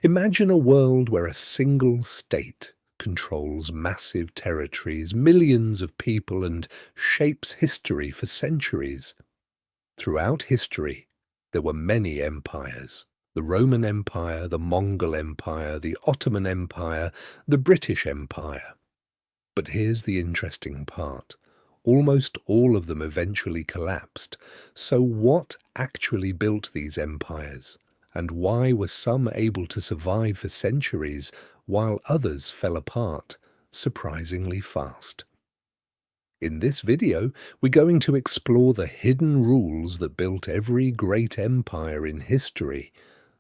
Imagine a world where a single state controls massive territories, millions of people, and shapes history for centuries. Throughout history, there were many empires. The Roman Empire, the Mongol Empire, the Ottoman Empire, the British Empire. But here's the interesting part. Almost all of them eventually collapsed. So what actually built these empires? And why were some able to survive for centuries while others fell apart surprisingly fast? In this video, we're going to explore the hidden rules that built every great empire in history,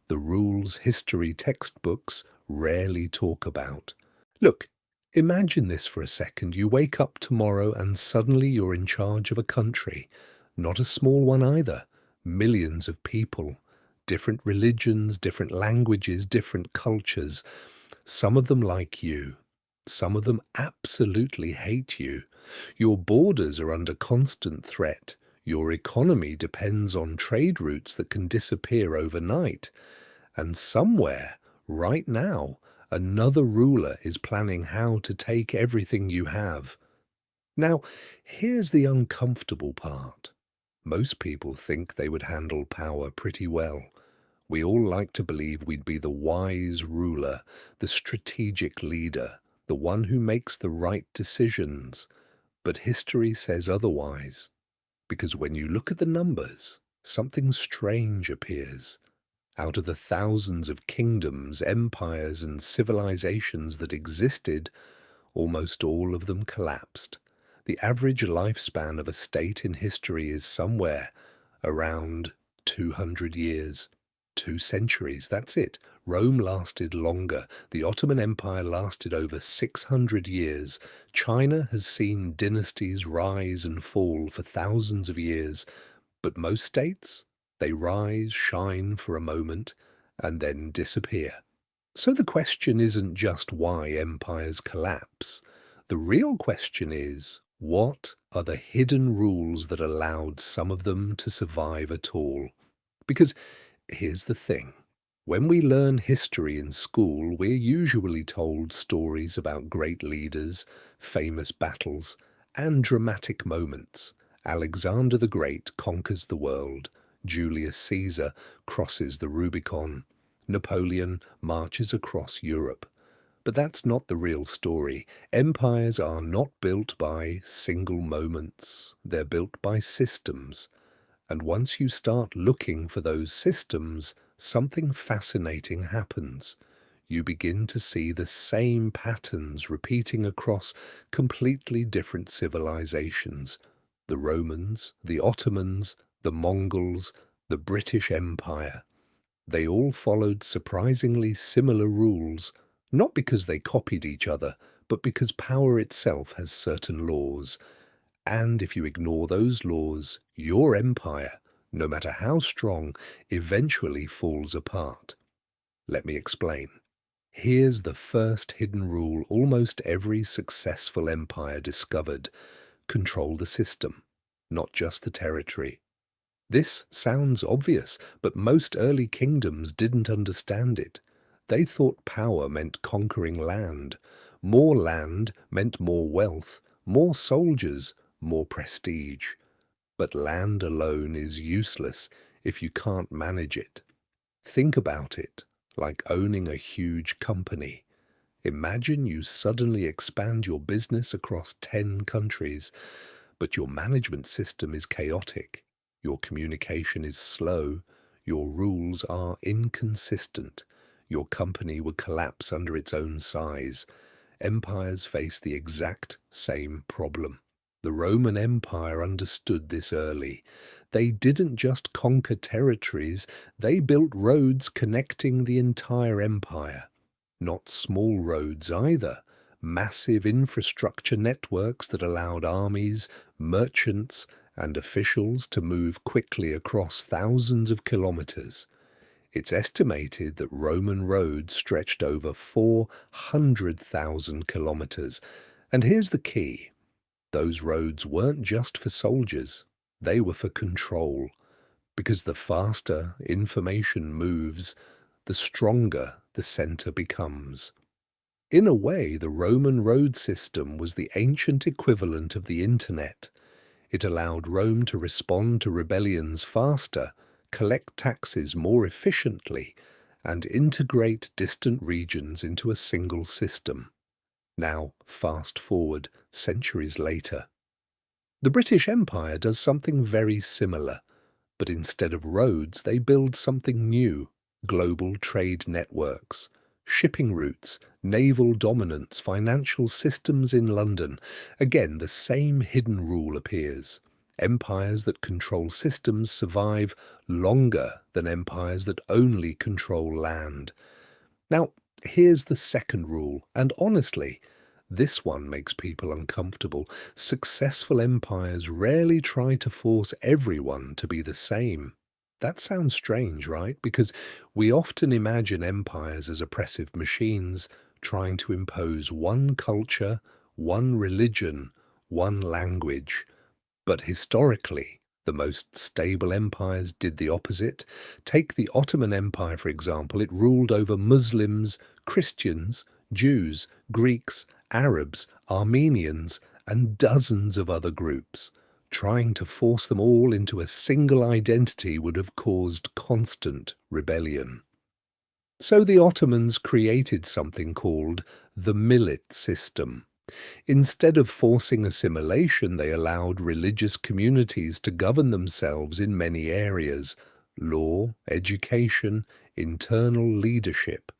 the rules history textbooks rarely talk about. Look, imagine this for a second. You wake up tomorrow and suddenly you're in charge of a country. Not a small one either. Millions of people. Different religions, different languages, different cultures. Some of them like you. Some of them absolutely hate you. Your borders are under constant threat. Your economy depends on trade routes that can disappear overnight. And somewhere, right now, another ruler is planning how to take everything you have. Now, here's the uncomfortable part. Most people think they would handle power pretty well. We all like to believe we'd be the wise ruler, the strategic leader, the one who makes the right decisions. But history says otherwise. Because when you look at the numbers, something strange appears. Out of the thousands of kingdoms, empires, and civilizations that existed, almost all of them collapsed. The average lifespan of a state in history is somewhere around 200 years. 2 centuries, that's it. Rome lasted longer. The Ottoman Empire lasted over 600 years. China has seen dynasties rise and fall for thousands of years. But most states, they rise, shine for a moment, and then disappear. So the question isn't just why empires collapse. The real question is, what are the hidden rules that allowed some of them to survive at all? Because here's the thing. When we learn history in school, we're usually told stories about great leaders, famous battles, and dramatic moments. Alexander the Great conquers the world. Julius Caesar crosses the Rubicon. Napoleon marches across Europe. But that's not the real story. Empires are not built by single moments. They're built by systems. And once you start looking for those systems, something fascinating happens. You begin to see the same patterns repeating across completely different civilizations. The Romans, the Ottomans, the Mongols, the British Empire. They all followed surprisingly similar rules, not because they copied each other, but because power itself has certain laws. And if you ignore those laws, your empire, no matter how strong, eventually falls apart. Let me explain. Here's the first hidden rule almost every successful empire discovered. Control the system, not just the territory. This sounds obvious, but most early kingdoms didn't understand it. They thought power meant conquering land. More land meant more wealth, more soldiers, more prestige. But land alone is useless if you can't manage it. Think about it like owning a huge company. Imagine you suddenly expand your business across 10 countries, but your management system is chaotic, your communication is slow, your rules are inconsistent. Your company would collapse under its own size. Empires face the exact same problem. The Roman Empire understood this early. They didn't just conquer territories, they built roads connecting the entire empire. Not small roads either. Massive infrastructure networks that allowed armies, merchants, and officials to move quickly across thousands of kilometers. It's estimated that Roman roads stretched over 400,000 kilometers. And here's the key. Those roads weren't just for soldiers, they were for control. Because the faster information moves, the stronger the center becomes. In a way, the Roman road system was the ancient equivalent of the internet. It allowed Rome to respond to rebellions faster, collect taxes more efficiently, and integrate distant regions into a single system. Now, fast forward centuries later. The British Empire does something very similar, but instead of roads, they build something new: global trade networks, shipping routes, naval dominance, financial systems in London. Again, the same hidden rule appears. Empires that control systems survive longer than empires that only control land. Now, here's the second rule, and honestly, this one makes people uncomfortable. Successful empires rarely try to force everyone to be the same. That sounds strange, right? Because we often imagine empires as oppressive machines trying to impose one culture, one religion, one language. But historically, the most stable empires did the opposite. Take the Ottoman Empire, for example. It ruled over Muslims, Christians, Jews, Greeks, Arabs, Armenians, and dozens of other groups. Trying to force them all into a single identity would have caused constant rebellion. So the Ottomans created something called the millet system. Instead of forcing assimilation, they allowed religious communities to govern themselves in many areas: law, education, internal leadership.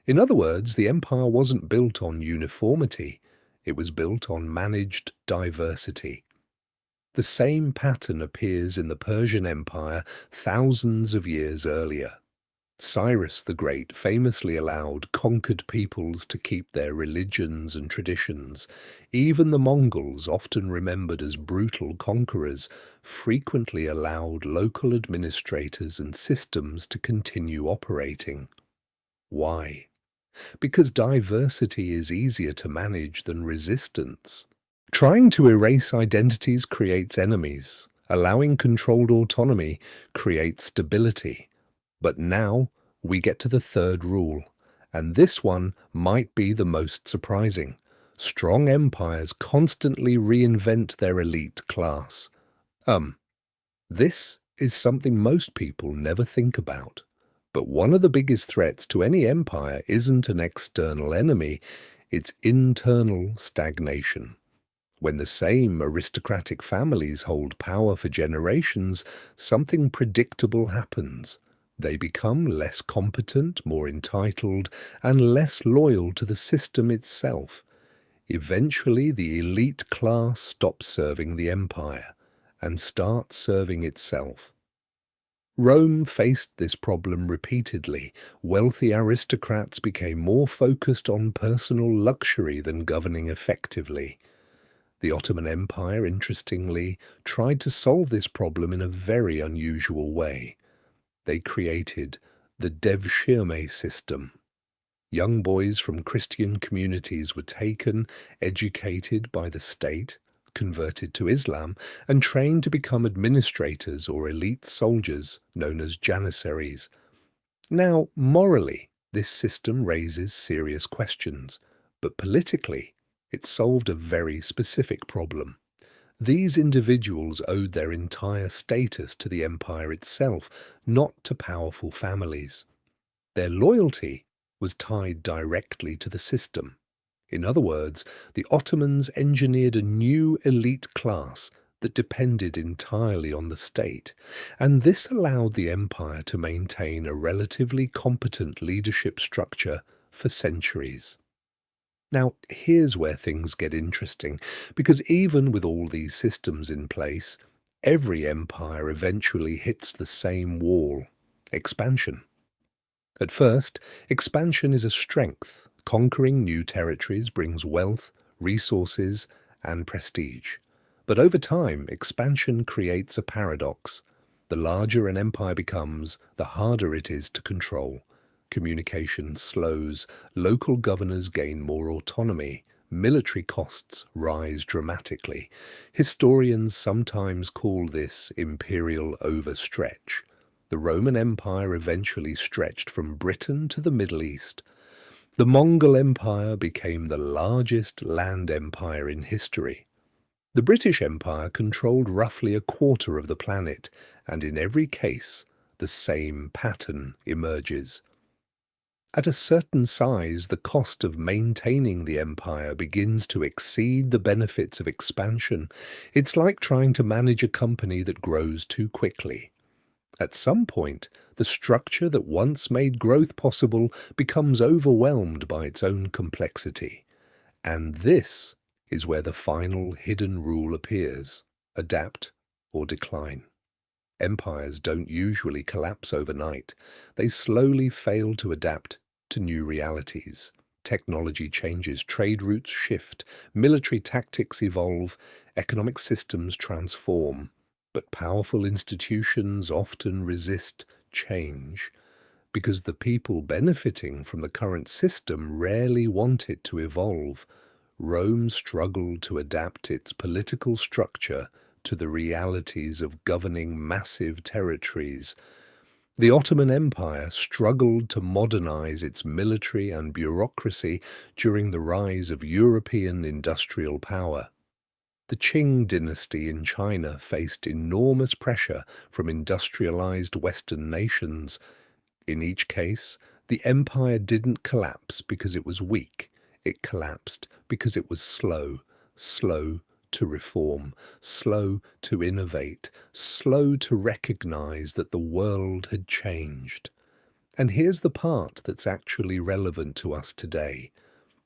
In other words, the empire wasn't built on uniformity, it was built on managed diversity. The same pattern appears in the Persian Empire thousands of years earlier. Cyrus the Great famously allowed conquered peoples to keep their religions and traditions. Even the Mongols, often remembered as brutal conquerors, frequently allowed local administrators and systems to continue operating. Why? Because diversity is easier to manage than resistance. Trying to erase identities creates enemies. Allowing controlled autonomy creates stability. But now we get to the third rule, and this one might be the most surprising. Strong empires constantly reinvent their elite class. This is something most people never think about. But one of the biggest threats to any empire isn't an external enemy, it's internal stagnation. When the same aristocratic families hold power for generations, something predictable happens. They become less competent, more entitled, and less loyal to the system itself. Eventually, the elite class stops serving the empire and starts serving itself. Rome faced this problem repeatedly. Wealthy aristocrats became more focused on personal luxury than governing effectively. The Ottoman Empire, interestingly, tried to solve this problem in a very unusual way. They created the devshirme system. Young boys from Christian communities were taken, educated by the state, converted to Islam, and trained to become administrators or elite soldiers known as janissaries. Now, morally, this system raises serious questions, but politically, it solved a very specific problem. These individuals owed their entire status to the empire itself, not to powerful families. Their loyalty was tied directly to the system. In other words, the Ottomans engineered a new elite class that depended entirely on the state, and this allowed the empire to maintain a relatively competent leadership structure for centuries. Now, here's where things get interesting, because even with all these systems in place, every empire eventually hits the same wall: expansion. At first, expansion is a strength. Conquering new territories brings wealth, resources, and prestige. But over time, expansion creates a paradox. The larger an empire becomes, the harder it is to control. Communication slows, local governors gain more autonomy, military costs rise dramatically. Historians sometimes call this imperial overstretch. The Roman Empire eventually stretched from Britain to the Middle East. The Mongol Empire became the largest land empire in history. The British Empire controlled roughly a quarter of the planet, and in every case, the same pattern emerges. At a certain size, the cost of maintaining the empire begins to exceed the benefits of expansion. It's like trying to manage a company that grows too quickly. At some point, the structure that once made growth possible becomes overwhelmed by its own complexity. And this is where the final hidden rule appears: adapt or decline. Empires don't usually collapse overnight. They slowly fail to adapt to new realities. Technology changes, trade routes shift, military tactics evolve, economic systems transform. But powerful institutions often resist change because the people benefiting from the current system rarely want it to evolve. Rome struggled to adapt its political structure to the realities of governing massive territories. The Ottoman Empire struggled to modernize its military and bureaucracy during the rise of European industrial power. The Qing dynasty in China faced enormous pressure from industrialized Western nations. In each case, the empire didn't collapse because it was weak. It collapsed because it was slow to reform, slow to innovate, slow to recognize that the world had changed. And here's the part that's actually relevant to us today.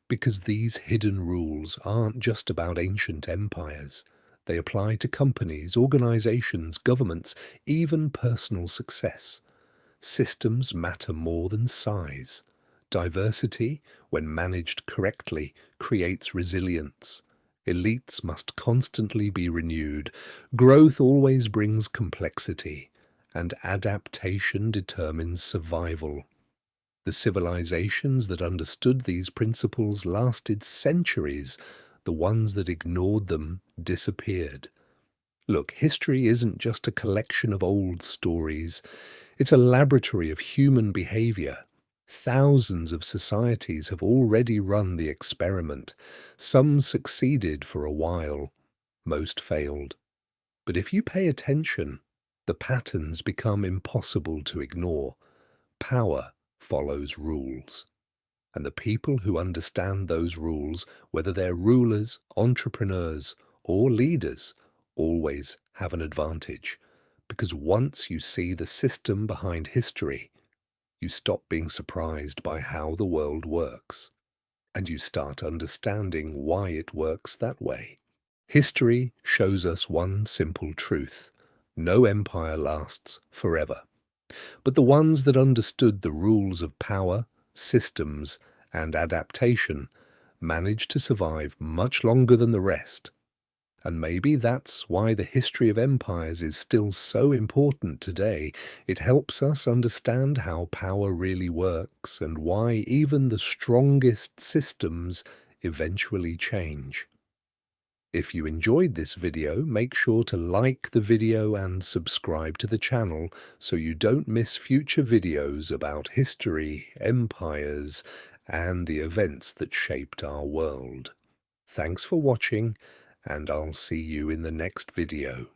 Because these hidden rules aren't just about ancient empires. They apply to companies, organizations, governments, even personal success. Systems matter more than size. Diversity, when managed correctly, creates resilience. Elites must constantly be renewed. Growth always brings complexity, and adaptation determines survival. The civilizations that understood these principles lasted centuries. The ones that ignored them disappeared. Look, history isn't just a collection of old stories. It's a laboratory of human behavior. Thousands of societies have already run the experiment. Some succeeded for a while. Most failed. But if you pay attention, the patterns become impossible to ignore. Power follows rules. And the people who understand those rules, whether they're rulers, entrepreneurs, or leaders, always have an advantage. Because once you see the system behind history, you stop being surprised by how the world works, and you start understanding why it works that way. History shows us one simple truth: no empire lasts forever. But the ones that understood the rules of power, systems, and adaptation managed to survive much longer than the rest. And maybe that's why the history of empires is still so important today. It helps us understand how power really works and why even the strongest systems eventually change. If you enjoyed this video, make sure to like the video and subscribe to the channel so you don't miss future videos about history, empires, and the events that shaped our world. Thanks for watching, and I'll see you in the next video.